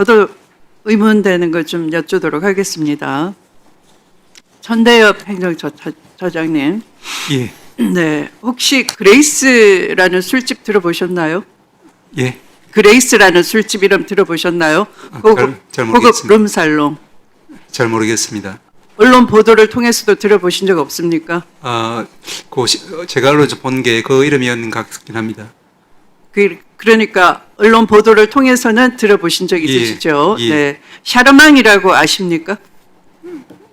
저도 의문되는 것 좀 여쭈도록 하겠습니다. 천대엽 행정처장님, 예, 네, 혹시 그레이스라는 술집 들어보셨나요? 예. 그레이스라는 술집 이름 들어보셨나요? 잘 고급 모르겠습니다. 룸살롱. 잘 모르겠습니다. 언론 보도를 통해서도 들어보신 적 없습니까? 제가 알려져 본 게 그 이름이었는 것 같긴 합니다. 그러니까 언론 보도를 통해서는 들어보신 적 있으시죠? 예. 네. 샤르망이라고 아십니까?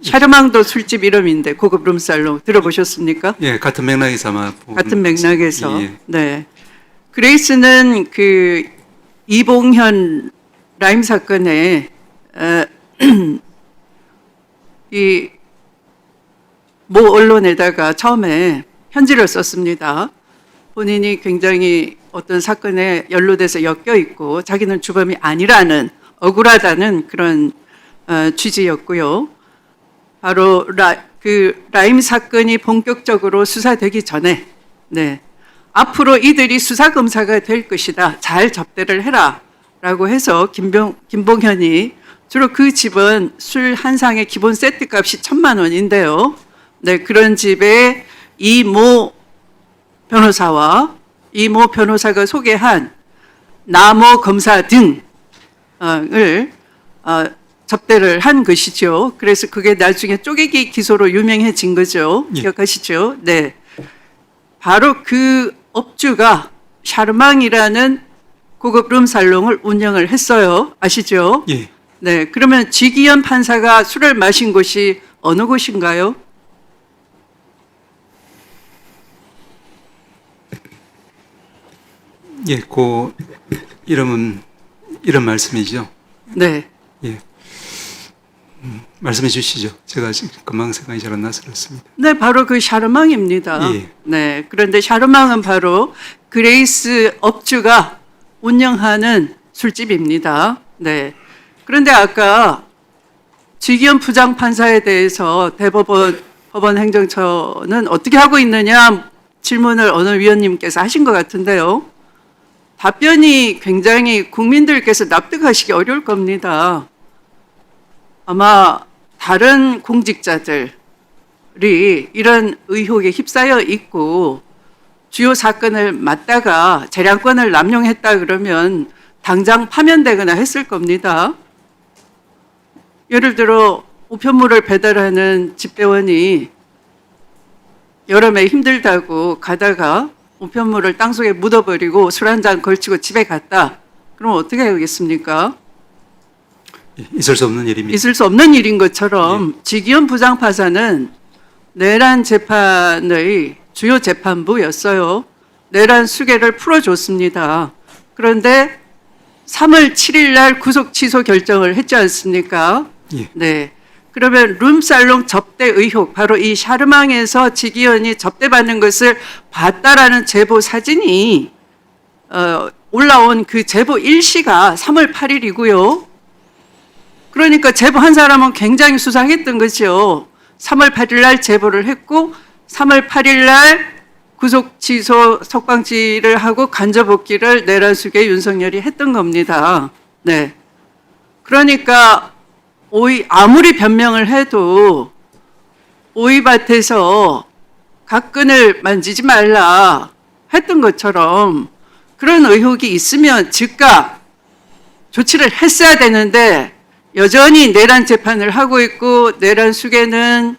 샤르망도 술집 이름인데 고급 룸살롱 들어보셨습니까? 예, 같은 맥락에서 아마 같은 맥락에서. 예. 네. 그레이스는 그 이봉현 라임 사건에 이 모 언론에다가 처음에 편지를 썼습니다. 본인이 굉장히 어떤 사건에 연루돼서 엮여 있고 자기는 주범이 아니라는 억울하다는 그런 취지였고요. 바로 라임 사건이 본격적으로 수사되기 전에 네, 앞으로 이들이 수사 검사가 될 것이다. 잘 접대를 해라라고 해서 김봉현이 주로 그 집은 술 한 상의 기본 세트 값이 1,000만 원인데요. 네, 그런 집에 이모 변호사와 이모 변호사가 소개한 나모 검사 등을 접대를 한 것이죠. 그래서 그게 나중에 쪼개기 기소로 유명해진 거죠. 예. 기억하시죠? 네. 바로 그 업주가 샤르망이라는 고급 룸살롱을 운영을 했어요. 아시죠? 예. 네. 그러면 지기현 판사가 술을 마신 곳이 어느 곳인가요? 예, 그 이름 말씀이죠. 네. 예. 말씀해 주시죠. 제가 지금 금방 생각이 잘 안 나서 그렇습니다. 네, 바로 그 샤르망입니다. 예. 네. 그런데 샤르망은 바로 그레이스 업주가 운영하는 술집입니다. 네. 그런데 아까 지기현 부장판사에 대해서 법원 행정처는 어떻게 하고 있느냐 질문을 어느 위원님께서 하신 것 같은데요. 답변이 굉장히 국민들께서 납득하시기 어려울 겁니다. 아마 다른 공직자들이 이런 의혹에 휩싸여 있고 주요 사건을 맡다가 재량권을 남용했다 그러면 당장 파면되거나 했을 겁니다. 예를 들어 우편물을 배달하는 집배원이 여름에 힘들다고 가다가 우편물을 땅속에 묻어버리고 술 한 잔 걸치고 집에 갔다. 그럼 어떻게 하겠습니까? 예, 있을 수 없는 일입니다. 있을 수 없는 일인 것처럼 지기현 부장판사는 내란 재판의 주요 재판부였어요. 내란 수계를 풀어줬습니다. 그런데 3월 7일 날 구속 취소 결정을 했지 않습니까? 예. 네. 그러면 룸살롱 접대 의혹, 바로 이 샤르망에서 지기현이 접대받는 것을 봤다라는 제보 사진이 올라온 그 제보 일시가 3월 8일이고요. 그러니까 제보 한 사람은 굉장히 수상했던 거죠. 3월 8일 날 제보를 했고 3월 8일 날 구속 취소 석방지를 하고 간접복귀를 내란 수계 윤석열이 했던 겁니다. 네. 그러니까 아무리 변명을 해도 오이밭에서 갓근을 만지지 말라 했던 것처럼 그런 의혹이 있으면 즉각 조치를 했어야 되는데 여전히 내란 재판을 하고 있고 내란 수계는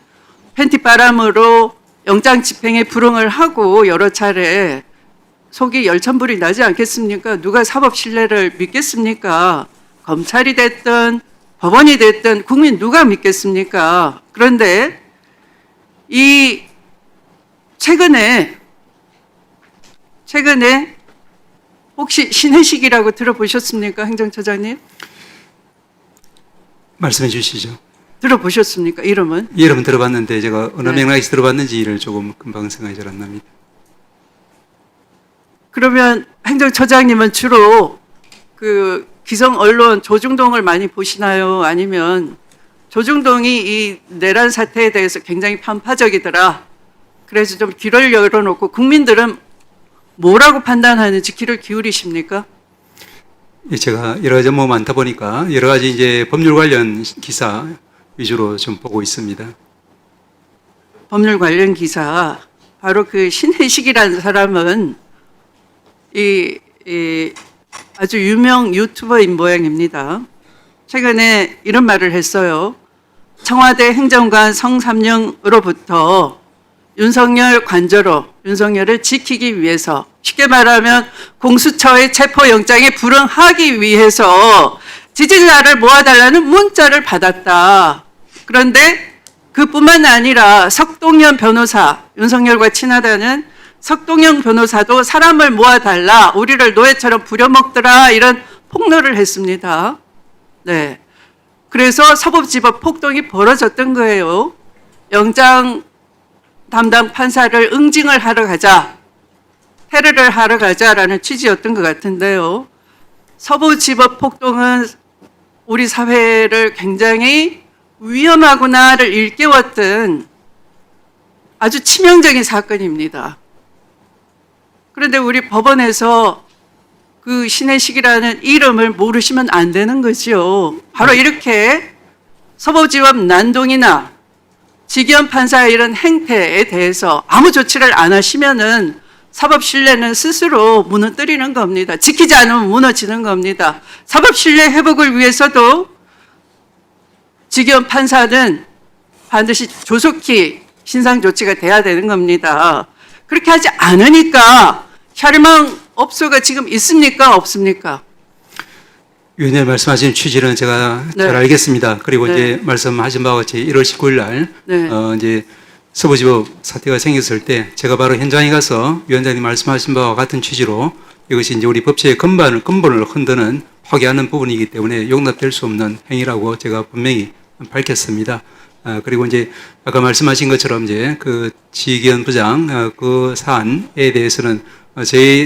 팬티바람으로 영장 집행에 불응을 하고 여러 차례 속이 열천불이 나지 않겠습니까? 누가 사법 신뢰를 믿겠습니까? 검찰이 됐든 법원이 됐든 국민 누가 믿겠습니까? 그런데 이 최근에 혹시 신혜식이라고 들어보셨습니까? 행정처장님? 말씀해 주시죠. 들어보셨습니까? 이름은? 이름은 들어봤는데 제가 어느 네. 맥락에서 들어봤는지를 조금 금방 생각이 잘 안 납니다. 그러면 행정처장님은 주로 그 기성 언론 조중동을 많이 보시나요? 아니면 조중동이 이 내란 사태에 대해서 굉장히 편파적이더라. 그래서 좀 귀를 열어놓고 국민들은 뭐라고 판단하는지 귀를 기울이십니까? 예, 제가 여러 가지 업무 많다 보니까 여러 가지 이제 법률 관련 기사 위주로 좀 보고 있습니다. 법률 관련 기사, 바로 그 신혜식이라는 사람은 이 아주 유명 유튜버인 모양입니다. 최근에 이런 말을 했어요. 청와대 행정관 성삼령으로부터 윤석열 관저로 윤석열을 지키기 위해서, 쉽게 말하면 공수처의 체포영장에 불응하기 위해서 지지자를 모아달라는 문자를 받았다. 그런데 그뿐만 아니라 석동현 변호사, 윤석열과 친하다는 석동현 변호사도 사람을 모아달라, 우리를 노예처럼 부려먹더라, 이런 폭로를 했습니다. 네. 그래서 서부지법 폭동이 벌어졌던 거예요. 영장 담당 판사를 응징을 하러 가자, 테러를 하러 가자라는 취지였던 것 같은데요. 서부지법 폭동은 우리 사회를 굉장히 위험하구나를 일깨웠던 아주 치명적인 사건입니다. 그런데 우리 법원에서 그 신혜식이라는 이름을 모르시면 안 되는 거죠. 바로 이렇게 서부지법 난동이나 지기현 판사의 이런 행태에 대해서 아무 조치를 안 하시면은 사법 신뢰는 스스로 무너뜨리는 겁니다. 지키지 않으면 무너지는 겁니다. 사법 신뢰 회복을 위해서도 지기현 판사는 반드시 조속히 신상 조치가 돼야 되는 겁니다. 그렇게 하지 않으니까 샤르망 업소가 지금 있습니까? 없습니까? 위원님 말씀하신 취지는 제가 네. 잘 알겠습니다. 그리고 네. 이제 말씀하신 바와 같이 1월 19일 날 네. 이제 서부지법 사태가 생겼을 때 제가 바로 현장에 가서 위원장님 말씀하신 바와 같은 취지로 이것이 이제 우리 법제의 근본을 흔드는 파괴하는 부분이기 때문에 용납될 수 없는 행위라고 제가 분명히 밝혔습니다. 그리고 이제 아까 말씀하신 것처럼 이제 그 지기현 부장 그 사안에 대해서는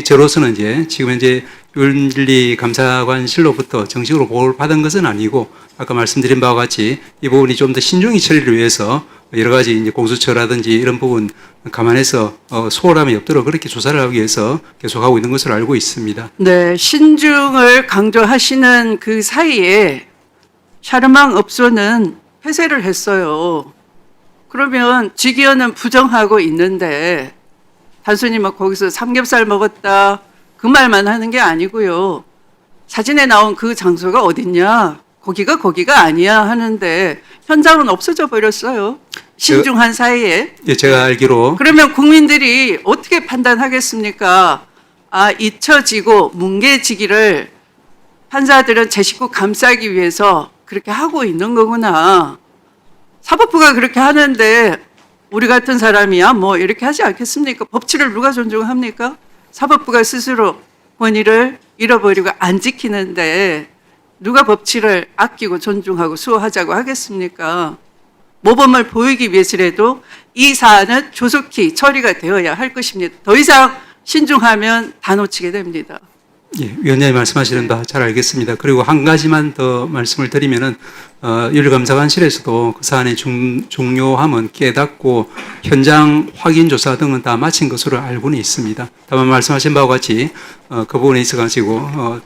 저로서는 이제 지금 현재 윤리감사관실로부터 정식으로 보고를 받은 것은 아니고 아까 말씀드린 바와 같이 이 부분이 좀 더 신중히 처리를 위해서 여러 가지 이제 공수처라든지 이런 부분 감안해서 소홀함이 없도록 그렇게 조사를 하기 위해서 계속하고 있는 것으로 알고 있습니다. 네, 신중을 강조하시는 그 사이에 샤르망 업소는 폐쇄를 했어요. 그러면 지기현은 부정하고 있는데 단순히 막 거기서 삼겹살 먹었다 그 말만 하는 게 아니고요. 사진에 나온 그 장소가 어딨냐? 거기가 아니야 하는데 현장은 없어져 버렸어요. 신중한 사이에. 예, 제가 알기로 그러면 국민들이 어떻게 판단하겠습니까? 아, 잊혀지고 뭉개지기를 판사들은 제 식구 감싸기 위해서 그렇게 하고 있는 거구나. 사법부가 그렇게 하는데 우리 같은 사람이야 뭐 이렇게 하지 않겠습니까? 법치를 누가 존중합니까? 사법부가 스스로 권위를 잃어버리고 안 지키는데 누가 법치를 아끼고 존중하고 수호하자고 하겠습니까? 모범을 보이기 위해서라도 이 사안은 조속히 처리가 되어야 할 것입니다. 더 이상 신중하면 다 놓치게 됩니다. 예, 위원장님 말씀하시는 바 잘 알겠습니다. 그리고 한 가지만 더 말씀을 드리면은 윤리감사관실에서도 그 사안의 중요함은 깨닫고 현장 확인 조사 등은 다 마친 것으로 알고는 있습니다. 다만 말씀하신 바와 같이 그 부분에 있어 가지고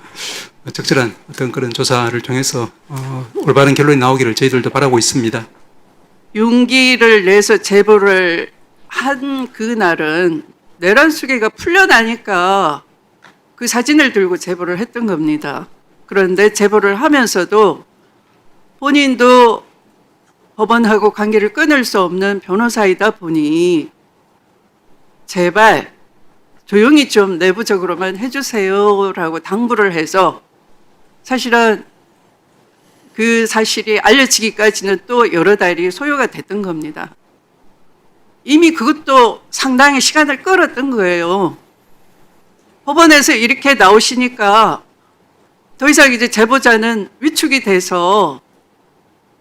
적절한 어떤 그런 조사를 통해서 올바른 결론이 나오기를 저희들도 바라고 있습니다. 용기를 내서 제보를 한 그날은 내란 수계가 풀려나니까 그 사진을 들고 제보를 했던 겁니다. 그런데 제보를 하면서도 본인도 법원하고 관계를 끊을 수 없는 변호사이다 보니 제발 조용히 좀 내부적으로만 해주세요라고 당부를 해서 사실은 그 사실이 알려지기까지는 또 여러 달이 소요가 됐던 겁니다. 이미 그것도 상당히 시간을 끌었던 거예요. 법원에서 이렇게 나오시니까 더 이상 이제 제보자는 위축이 돼서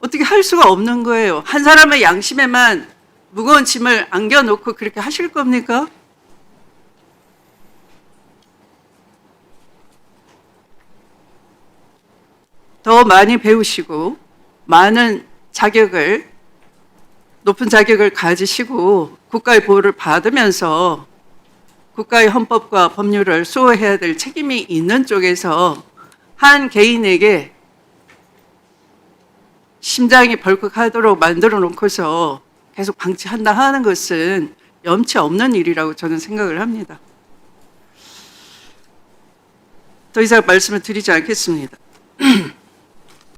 어떻게 할 수가 없는 거예요. 한 사람의 양심에만 무거운 짐을 안겨놓고 그렇게 하실 겁니까? 더 많이 배우시고 많은 자격을, 높은 자격을 가지시고 국가의 보호를 받으면서 국가의 헌법과 법률을 수호해야 될 책임이 있는 쪽에서 한 개인에게 심장이 벌컥하도록 만들어 놓고서 계속 방치한다 하는 것은 염치 없는 일이라고 저는 생각을 합니다. 더 이상 말씀을 드리지 않겠습니다.